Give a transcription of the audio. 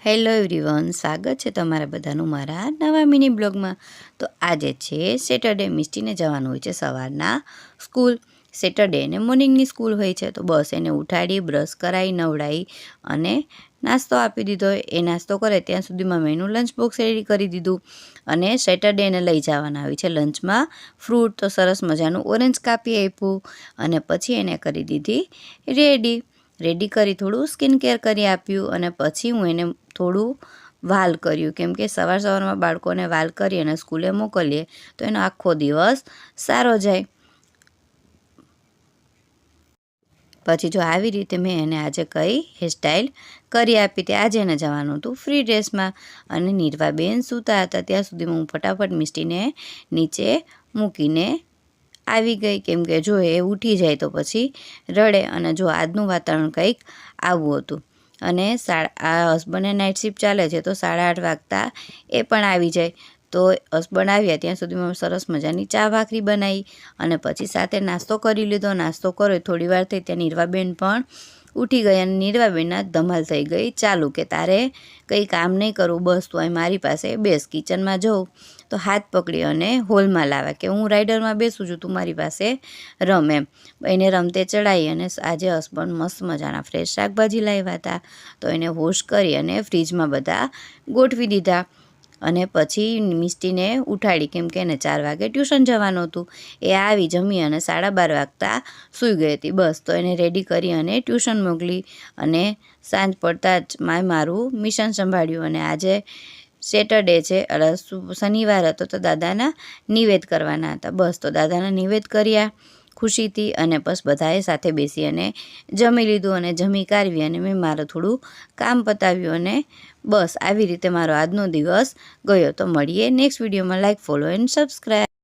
Hello everyone, સ્વાગત છે તમારા બધાનું મારા નવા મિની બ્લોગમાં। તો આજે છે સેટરડે, મિસ્ટીને જવાનું હોય છે સવારના સ્કૂલ। સેટરડે ને મોર્નિંગની સ્કૂલ હોય છે, તો બસ એને ઉઠાડી, બ્રશ કરાવી, નવડાવી અને નાસ્તો આપી દીધો। એ નાસ્તો કરે ત્યાં સુધીમાં મેં એનું લંચ બોક્સ રેડી કરી દીધું અને સેટરડે એને લઈ જવાના હોય છે લંચમાં ફ્રૂટ। તો સરસ મજાનું ઓરેન્જ કાપી આપ્યું અને પછી એને કરી દીધી રેડી કરી થોડું સ્કિન કેર કરી આપ્યું અને પછી હું એને થોડું વાલ કર્યું, કેમ કે સવારમાં બાળકોને વાલ કરી અને સ્કૂલે મોકલીએ તો એનો આખો દિવસ સારો જાય। પછી જો આવી રીતે મેં એને આજે કઈ હેરસ્ટાઈલ કરી આપી હતી। આજે એને જવાનું હતું ફ્રી ડ્રેસમાં અને નીરવાબેન સૂતા હતા ત્યાં સુધીમાં હું ફટાફટ મિસ્ટીને નીચે મૂકીને આવી ગઈ, કેમ કે જો એ ઉઠી જાય તો પછી રડે। અને જો આજનું વાતાવરણ કંઈક આવું હતું અને આ હસબન્ડને નાઇટ શિફ્ટ ચાલે છે, તો 8:30 વાગતા એ પણ આવી જાય। તો હસબન્ડ આવ્યા ત્યાં સુધીમાં સરસ મજાની ચા ભાખરી બનાવી અને પછી સાથે નાસ્તો કરી લીધો। નાસ્તો કર્યો થોડી વાર થઈ ત્યાં નીરવાબેન પણ ઉઠી ગઈ અને નીરવાબેનના ધમાલ થઈ ગઈ ચાલુ કે તારે કંઈ કામ નહીં કરવું, બસ તું અહીં મારી પાસે બેસ। કિચનમાં જવું તો હાથ પકડી અને હોલમાં લાવ્યા કે હું રાઇડરમાં બેસું છું, તું મારી પાસે રમ એમ। એને રમતે ચડાવી અને આજે હસબન્ડ મસ્ત મજાના ફ્રેશ શાકભાજી લાવ્યા હતા, તો એને વોશ કરી અને ફ્રીજમાં બધા ગોઠવી દીધા। અને પછી મિસ્ટીને ઉઠાડી, કેમ કે એને 4 વાગે ટ્યુશન જવાનું હતું। એ આવી જમી અને 12:30 વાગતા સૂઈ ગઈ હતી બસ। તો એને રેડી કરી અને ટ્યુશન મોકલી અને સાંજ પડતા જ મારું મિશન સંભાળ્યું। અને આજે સેટરડે છે, શનિવાર હતો, તો દાદાના નિવેદ કરવાના હતા બસ। તો દાદાના નિવેદ કર્યા ખુશીથી અને બસ બધાએ સાથે બેસી અને જમી લીધું અને જમી કાઢવી અને મેં મારું થોડું કામ પતાવ્યું અને બસ આવી રીતે મારો આજનો દિવસ ગયો। તો મળીએ નેક્સ્ટ વિડીયોમાં। Like, follow and subscribe.